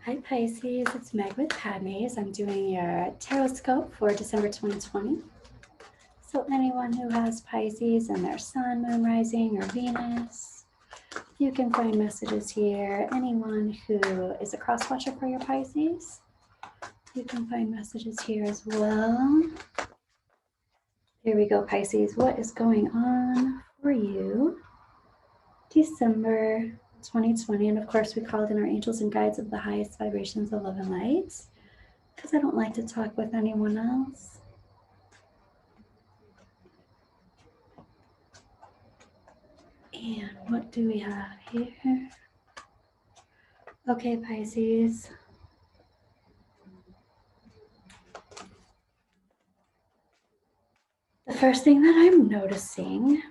Hi Pisces, it's Meg with Padmes. I'm doing your Tarotscope for December 2020. So anyone who has Pisces and their Sun, Moon, Rising, or Venus, you can find messages here. Anyone who is a cross-watcher for your Pisces, you can find messages here as well. Here we go, Pisces. What is going on for you? December 2020, and of course we called in our angels and guides of the highest vibrations of love and light, because I don't like to talk with anyone else. And what do we have here? Okay, Pisces. The first thing that I'm noticing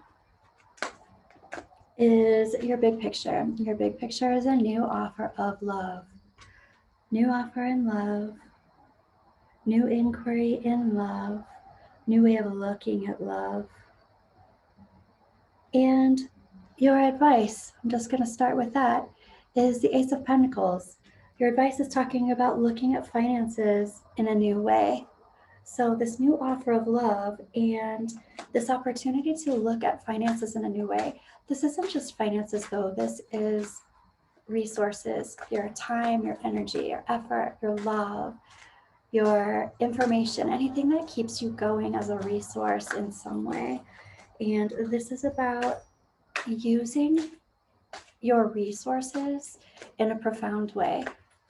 is your big picture. Your big picture is a new offer of love. New offer in love. New inquiry in love. New way of looking at love. And your advice, I'm just going to start with that, is the Ace of Pentacles. Your advice is talking about looking at finances in a new way. So this new offer of love and this opportunity to look at finances in a new way. This isn't just finances though, this is resources, your time, your energy, your effort, your love, your information, anything that keeps you going as a resource in some way. And this is about using your resources in a profound way.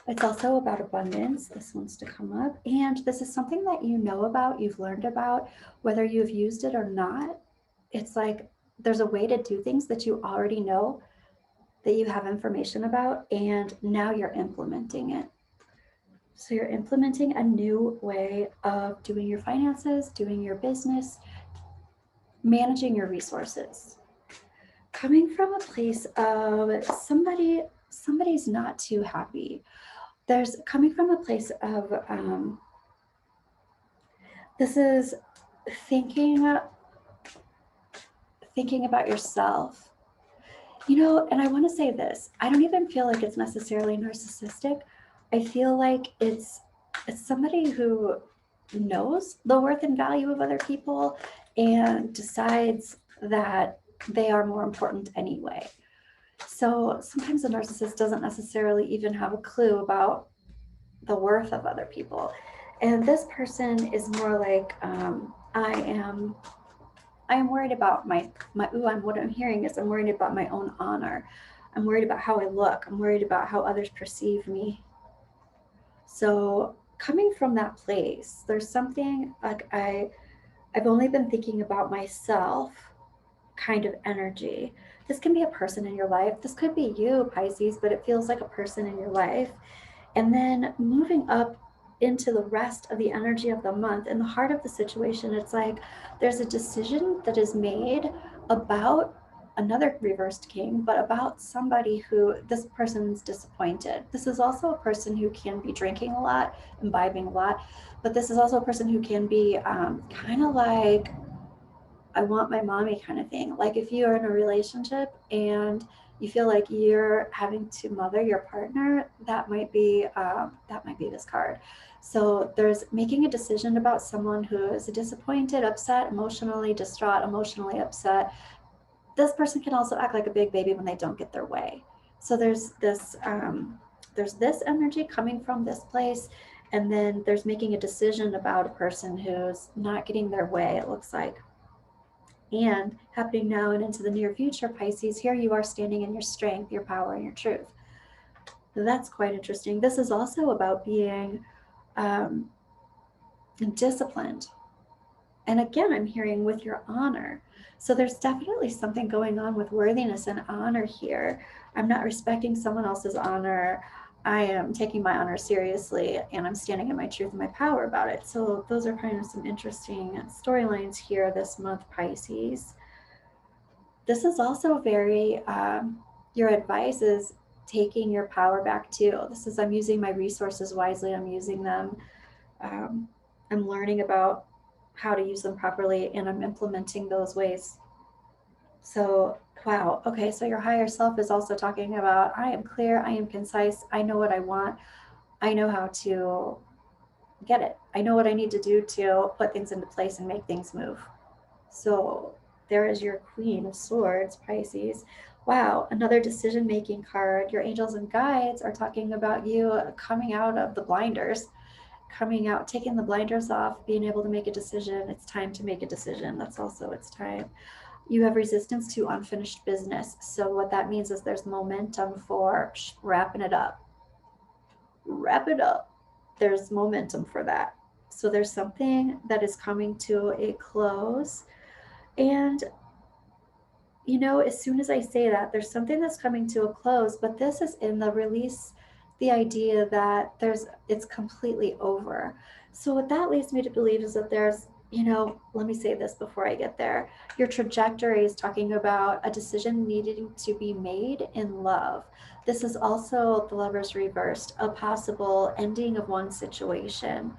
It's also about abundance. This wants to come up. And this is something that you know about, you've learned about, whether you've used it or not. It's like there's a way to do things that you already know, that you have information about, and now you're implementing it. So you're implementing a new way of doing your finances, doing your business, managing your resources. Coming from a place of somebody's not too happy. There's coming from a place of this is thinking about yourself, and I want to say this, I don't even feel like it's necessarily narcissistic. I feel like it's somebody who knows the worth and value of other people and decides that they are more important anyway. So sometimes a narcissist doesn't necessarily even have a clue about the worth of other people. And this person is more like, I am worried about what I'm hearing is I'm worried about my own honor. I'm worried about how I look. I'm worried about how others perceive me. So coming from that place, there's something like I've only been thinking about myself kind of energy. This can be a person in your life. This could be you, Pisces, but it feels like a person in your life. And then moving up into the rest of the energy of the month, in the heart of the situation, it's like there's a decision that is made about another reversed king, but about somebody who this person's disappointed. This is also a person who can be drinking a lot, imbibing a lot, but this is also a person who can be kind of like, I want my mommy kind of thing. Like if you're in a relationship and you feel like you're having to mother your partner, that might be this card. So there's making a decision about someone who is disappointed, upset, emotionally distraught, emotionally upset. This person can also act like a big baby when they don't get their way. So there's this energy coming from this place, and then there's making a decision about a person who's not getting their way, it looks like. And happening now and into the near future, Pisces, here you are standing in your strength, your power, and your truth. That's quite interesting. This is also about being disciplined. And again, I'm hearing with your honor. So there's definitely something going on with worthiness and honor here. I'm not respecting someone else's honor. I am taking my honor seriously, and I'm standing in my truth and my power about it. So those are kind of some interesting storylines here this month, Pisces. This is also very, your advice is taking your power back too. This is, I'm using my resources wisely. I'm using them. I'm learning about how to use them properly, and I'm implementing those ways. So, wow. Okay. So your higher self is also talking about, I am clear. I am concise. I know what I want. I know how to get it. I know what I need to do to put things into place and make things move. So there is your Queen of Swords, Pisces. Wow, another decision making card. Your angels and guides are talking about you coming out of the blinders, coming out, taking the blinders off, being able to make a decision. It's time to make a decision. That's also it's time. You have resistance to unfinished business. So what that means is there's momentum for wrapping it up. Wrap it up. There's momentum for that. So there's something that is coming to a close. And as soon as I say that, there's something that's coming to a close, but this is in the release, the idea that it's completely over. So what that leads me to believe is that let me say this before I get there. Your trajectory is talking about a decision needing to be made in love. This is also the Lovers reversed, a possible ending of one situation.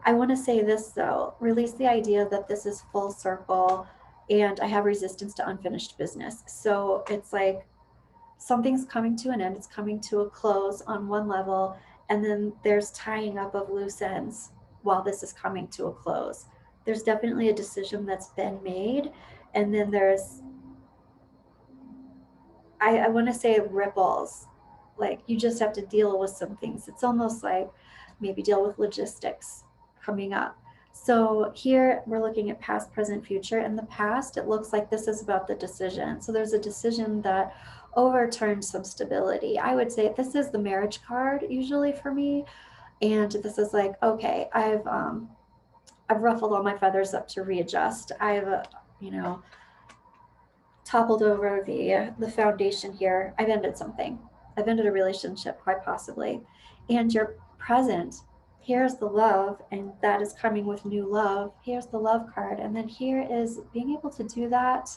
I want to say this though, release the idea that this is full circle and I have resistance to unfinished business. So it's like something's coming to an end, it's coming to a close on one level, and then there's tying up of loose ends while this is coming to a close. There's definitely a decision that's been made, and then there's I want to say ripples. Like you just have to deal with some things. It's almost like maybe deal with logistics coming up. So here we're looking at past, present, future. In the past, it looks like this is about the decision. So there's a decision that overturns some stability. I would say this is the marriage card usually for me. And this is like, okay, I've ruffled all my feathers up to readjust. You know, toppled over the foundation here. I've ended something. I've ended a relationship, quite possibly. And you're present. Here's the love, and that is coming with new love. Here's the love card. And then here is being able to do that.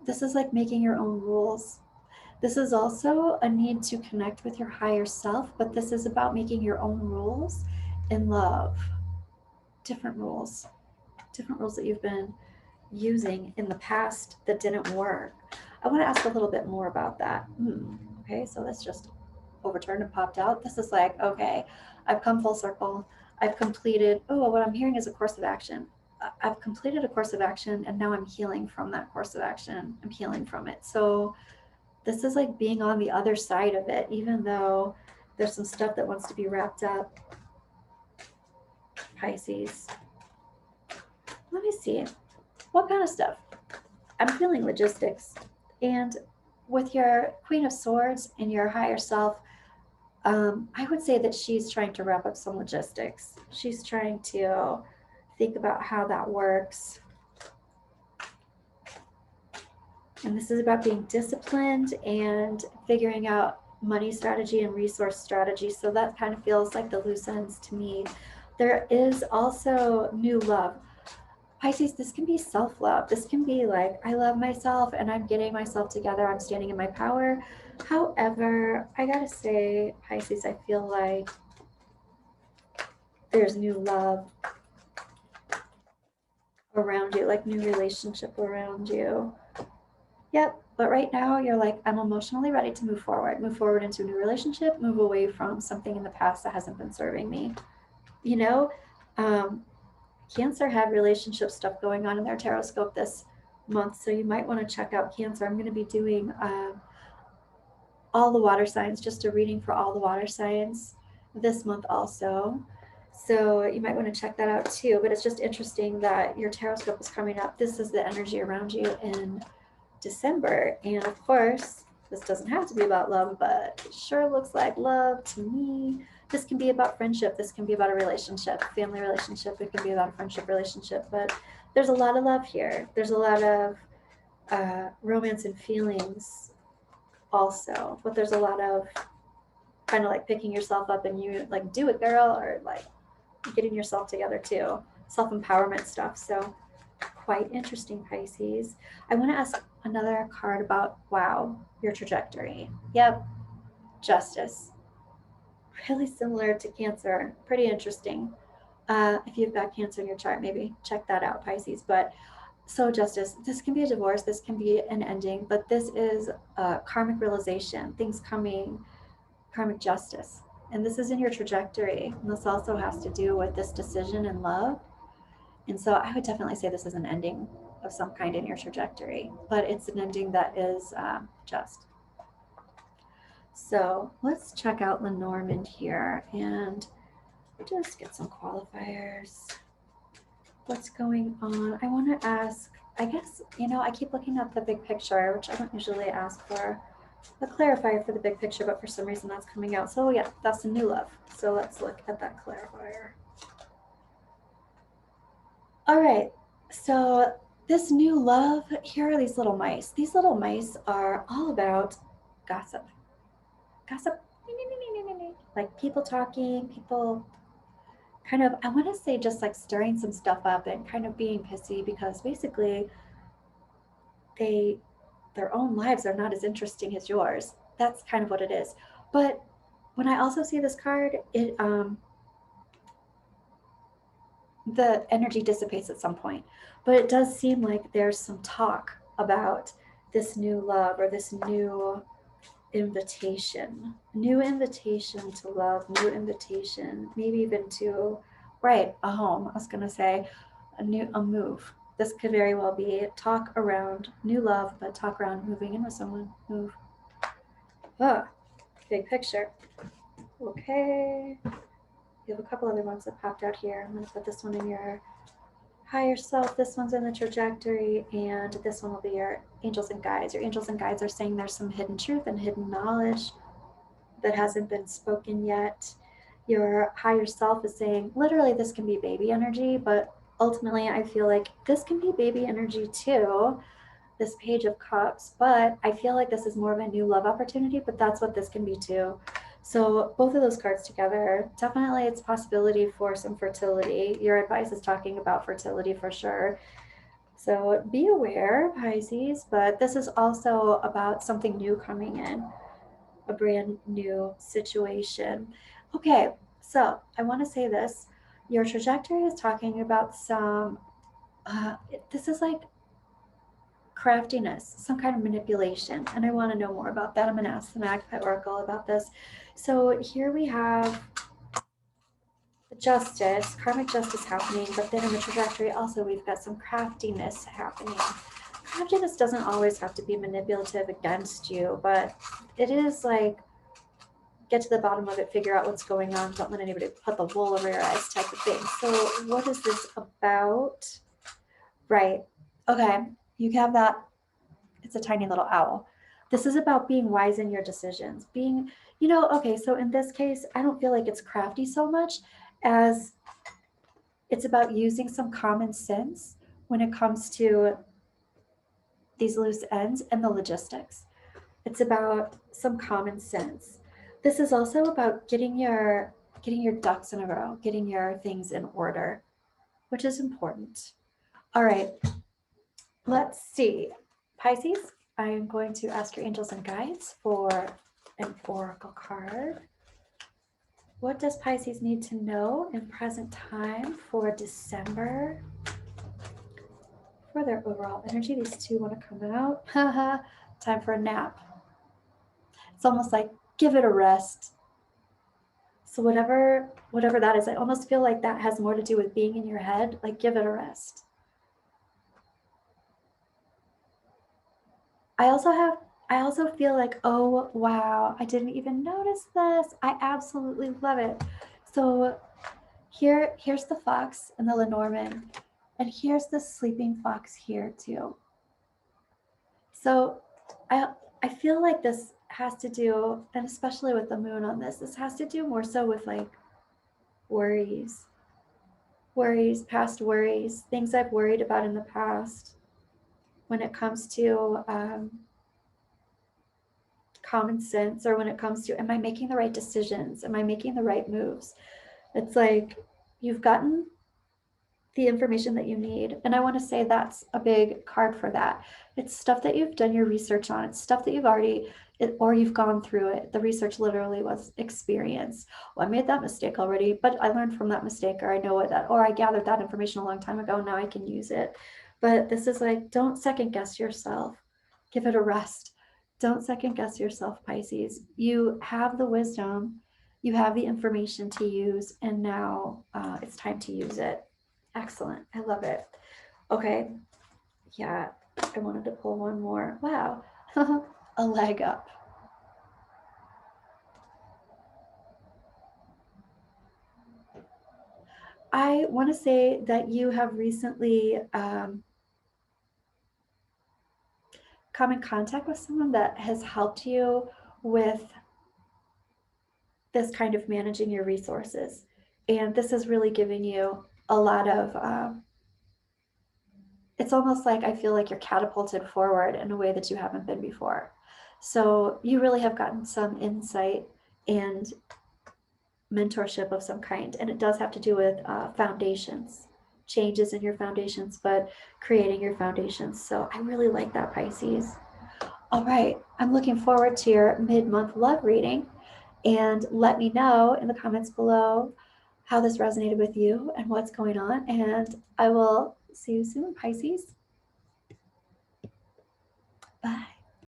This is like making your own rules. This is also a need to connect with your higher self, but this is about making your own rules in love. Different rules that you've been using in the past that didn't work. I want to ask a little bit more about that. Okay, so that's just overturned and popped out. This is like, okay, I've come full circle. I've completed, what I'm hearing is a course of action. I've completed a course of action and now I'm healing from that course of action. I'm healing from it. So this is like being on the other side of it, even though there's some stuff that wants to be wrapped up. Pisces. Let me see. What kind of stuff? I'm feeling logistics. And with your Queen of Swords and your higher self, I would say that she's trying to wrap up some logistics. She's trying to think about how that works. And this is about being disciplined and figuring out money strategy and resource strategy. So that kind of feels like the loose ends to me. There is also new love. Pisces, this can be self-love. This can be like, I love myself and I'm getting myself together. I'm standing in my power. However, I gotta say, Pisces, I feel like there's new love around you, like new relationship around you. Yep. But right now you're like, I'm emotionally ready to move forward into a new relationship, move away from something in the past that hasn't been serving me. Cancer had relationship stuff going on in their Tarotscope this month, so you might want to check out Cancer. I'm going to be doing all the water signs, just a reading for all the water signs this month also. So you might want to check that out too. But it's just interesting that your Tarotscope is coming up. This is the energy around you in December. And of course, this doesn't have to be about love, but it sure looks like love to me. This can be about friendship. This can be about a relationship, family relationship. It can be about a friendship relationship. But there's a lot of love here. There's a lot of romance and feelings also. But there's a lot of kind of like picking yourself up and you like, do it, girl, or like getting yourself together too. Self-empowerment stuff. So quite interesting, Pisces. I want to ask another card about, wow, your trajectory. Yep, Justice. Really similar to Cancer. Pretty interesting. If you've got Cancer in your chart, maybe check that out, Pisces. But so Justice, this can be a divorce, this can be an ending, but this is karmic realization, things coming, karmic justice. And this is in your trajectory. And this also has to do with this decision in love. And so I would definitely say this is an ending of some kind in your trajectory, but it's an ending that is just. So let's check out Lenormand here and just get some qualifiers. What's going on? I want to ask, I guess, I keep looking at the big picture, which I don't usually ask for a clarifier for the big picture, but for some reason that's coming out. So yeah, that's a new love. So let's look at that clarifier. All right, so this new love, here are these little mice. These little mice are all about gossip. Gossip, like people talking, people kind of, I want to say just like stirring some stuff up and kind of being pissy because basically their own lives are not as interesting as yours. That's kind of what it is. But when I also see this card, it the energy dissipates at some point. But it does seem like there's some talk about this new love or this new invitation to love, new invitation, maybe even to, right, a home. I was going to say a move. This could very well be talk around new love, but talk around moving in with someone. Move. Ah, big picture. Okay. You have a couple other ones that popped out here. I'm going to put this one in your higher self. This one's in the trajectory, and this one will be your angels and guides. Your angels and guides are saying there's some hidden truth and hidden knowledge that hasn't been spoken yet. Your higher self is saying, literally, this can be baby energy, but ultimately, I feel like this can be baby energy too, this Page of Cups, but I feel like this is more of a new love opportunity, but that's what this can be too. So both of those cards together, definitely it's a possibility for some fertility. Your advice is talking about fertility for sure. So be aware, Pisces, but this is also about something new coming in, a brand new situation. Okay, so I want to say this. Your trajectory is talking about some, this is like craftiness, some kind of manipulation. And I want to know more about that. I'm going to ask the Magpie Oracle about this. So here we have justice, karmic justice happening, but then in the trajectory also we've got some craftiness happening. Craftiness doesn't always have to be manipulative against you, but it is like get to the bottom of it, figure out what's going on, don't let anybody put the wool over your eyes type of thing. So what is this about? Right. Okay. You have that. It's a tiny little owl. This is about being wise in your decisions. Being, okay, so in this case, I don't feel like it's crafty so much as it's about using some common sense when it comes to these loose ends and the logistics. It's about some common sense. This is also about getting your ducks in a row, getting your things in order, which is important. All right, let's see. Pisces, I am going to ask your angels and guides for an oracle card. What does Pisces need to know in present time for December? For their overall energy, these two want to come out. Time for a nap. It's almost like give it a rest. So whatever that is, I almost feel like that has more to do with being in your head, like give it a rest. I also feel like, oh wow, I didn't even notice this. I absolutely love it. So here's the fox and the Lenormand, and here's the sleeping fox here too. So I feel like this has to do, and especially with the moon on this has to do more so with like worries, past worries, things I've worried about in the past when it comes to common sense, or when it comes to, am I making the right decisions? Am I making the right moves? It's like you've gotten the information that you need. And I want to say that's a big card for that. It's stuff that you've done your research on. It's stuff that you've already, or you've gone through it. The research literally was experience. Well, I made that mistake already, but I learned from that mistake, or I know what that, or I gathered that information a long time ago. Now I can use it. But this is like, don't second guess yourself. Give it a rest. Don't second guess yourself, Pisces. You have the wisdom You have the information to use, and now it's time to use it. Excellent. I love it. Okay. Yeah, I wanted to pull one more. Wow. A leg up. I want to say that you have recently come in contact with someone that has helped you with this kind of managing your resources. And this is really giving you a lot of, it's almost like I feel like you're catapulted forward in a way that you haven't been before. So you really have gotten some insight and mentorship of some kind. And it does have to do with foundations, changes in your foundations, but creating your foundations. So I really like that, Pisces. All right, I'm looking forward to your mid-month love reading, and let me know in the comments below how this resonated with you and what's going on, and I will see you soon, Pisces. Bye.